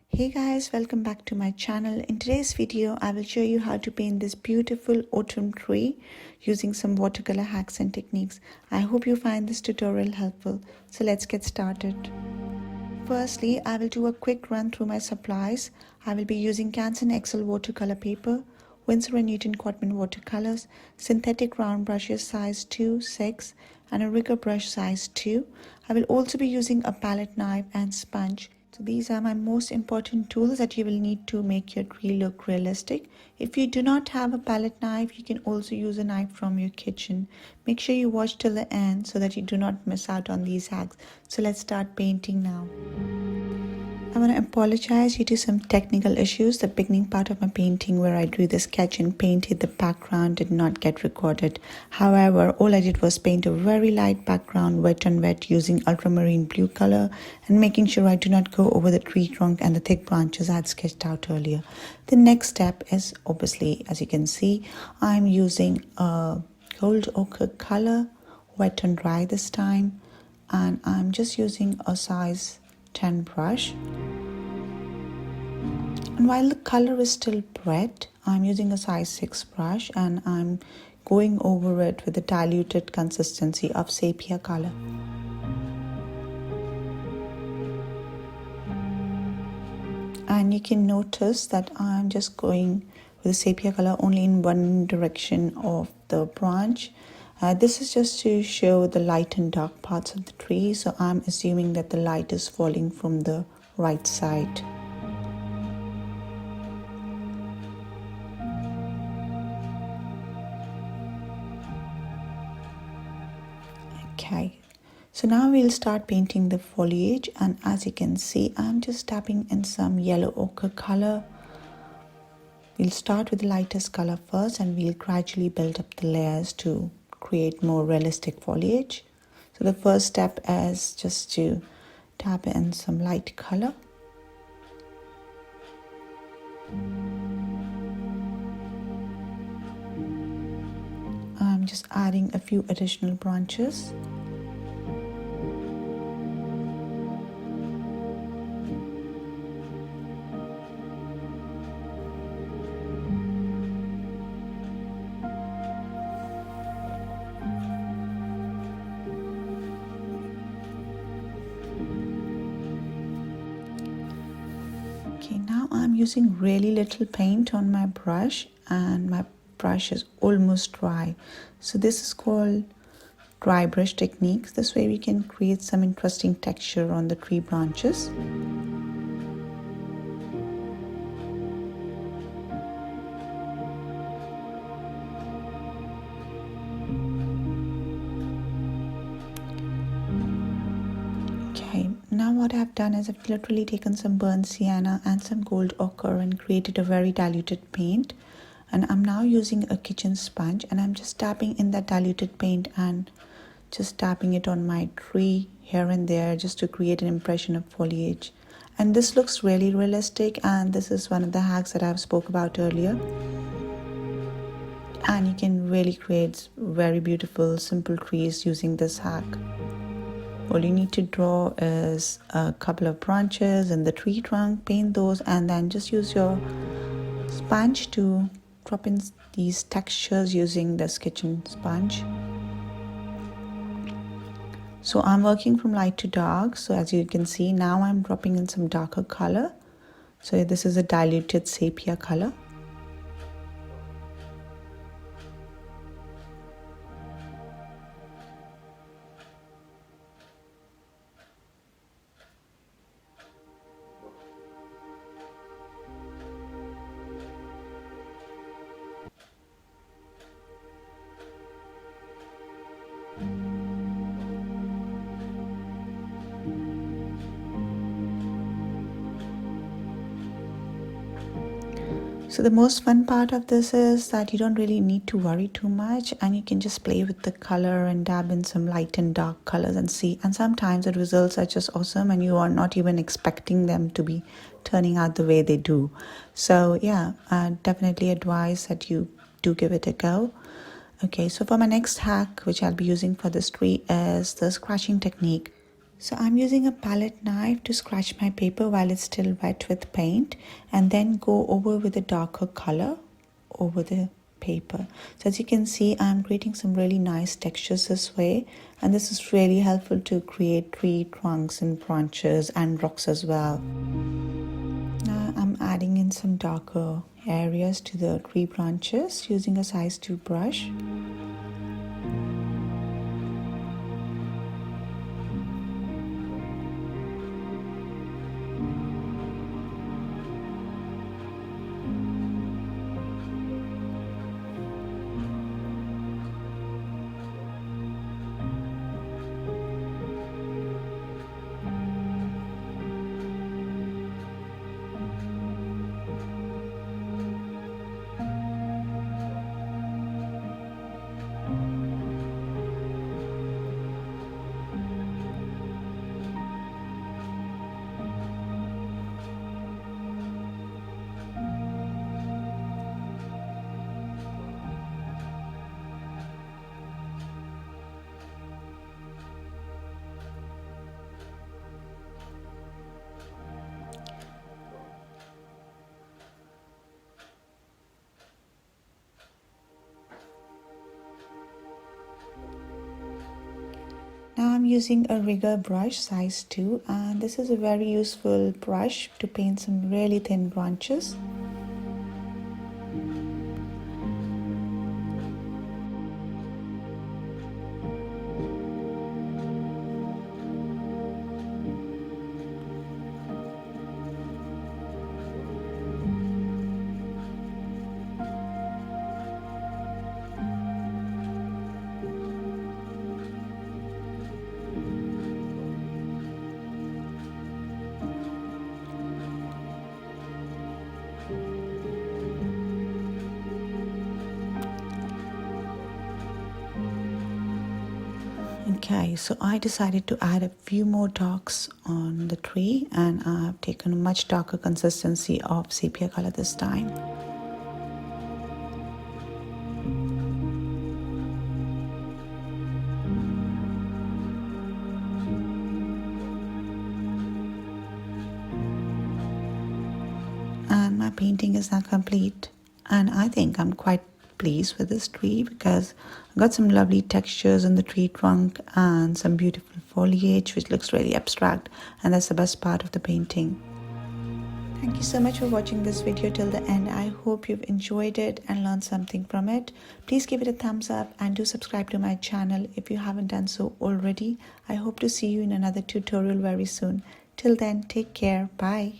Hey guys, welcome back to my channel. In today's video, I will show you how to paint this beautiful autumn tree using some watercolor hacks and techniques. I hope you find this tutorial helpful. So let's get started. Firstly, I will do a quick run through my supplies. I will be using Canson XL watercolor paper, Winsor & Newton Cotman watercolors, synthetic round brushes size 2, 6, and a rigger brush size 2. I will also be using a palette knife and sponge. So these are my most important tools that you will need to make your tree look realistic. If you do not have a palette knife, you can also use a knife from your kitchen. Make sure you watch till the end so that you do not miss out on these hacks. So let's start painting now. I want to apologize due to some technical issues. The beginning part of my painting where I drew the sketch and painted the background did not get recorded. However, all I did was paint a very light background, wet on wet, using ultramarine blue color and making sure I do not go over the tree trunk and the thick branches I had sketched out earlier. The next step is obviously, as you can see, I'm using a gold ochre color, wet and dry this time, and I'm just using a size 10 brush. And while the color is still red, I'm using a size 6 brush and I'm going over it with a diluted consistency of sepia color. And you can notice that I'm just going with the sepia color only in one direction of the branch. This is just to show the light and dark parts of the tree, so I'm assuming that the light is falling from the right side. Okay, so now we'll start painting the foliage, and as you can see, I'm just tapping in some yellow ochre color. We'll start with the lightest color first and we'll gradually build up the layers to create more realistic foliage. So the first step is just to tap in some light color. I'm just adding a few additional branches. Okay, now I'm using really little paint on my brush and my brush is almost dry. So this is called dry brush techniques. This way we can create some interesting texture on the tree branches. Okay, now what I've done is I've literally taken some burnt sienna and some gold ochre and created a very diluted paint. And I'm now using a kitchen sponge and I'm just tapping in that diluted paint and just tapping it on my tree here and there just to create an impression of foliage. And this looks really realistic, and this is one of the hacks that I've spoke about earlier. And you can really create very beautiful simple trees using this hack. All you need to draw is a couple of branches in the tree trunk, paint those, and then just use your sponge to drop in these textures using this kitchen sponge. So I'm working from light to dark. So as you can see, now I'm dropping in some darker color. So this is a diluted sepia color. So the most fun part of this is that you don't really need to worry too much, and you can just play with the color and dab in some light and dark colors and see. And sometimes the results are just awesome and you are not even expecting them to be turning out the way they do. So yeah, I definitely advise that you do give it a go. Okay, so for my next hack, which I'll be using for this tree, is the scratching technique. So I'm using a palette knife to scratch my paper while it's still wet with paint, and then go over with a darker color over the paper. So as you can see, I'm creating some really nice textures this way, and this is really helpful to create tree trunks and branches and rocks as well. Now I'm adding in some darker areas to the tree branches using a size 2 brush. Now I'm using a rigger brush size 2, and this is a very useful brush to paint some really thin branches. Okay, so I decided to add a few more darks on the tree, and I've taken a much darker consistency of sepia color this time. And my painting is now complete, and I think I'm quite pleased with this tree because I got some lovely textures in the tree trunk and some beautiful foliage which looks really abstract, and that's the best part of the painting. Thank you so much for watching this video till the end. I hope you've enjoyed it and learned something from it. Please give it a thumbs up and do subscribe to my channel if you haven't done so already. I hope to see you in another tutorial very soon. Till then, take care. Bye.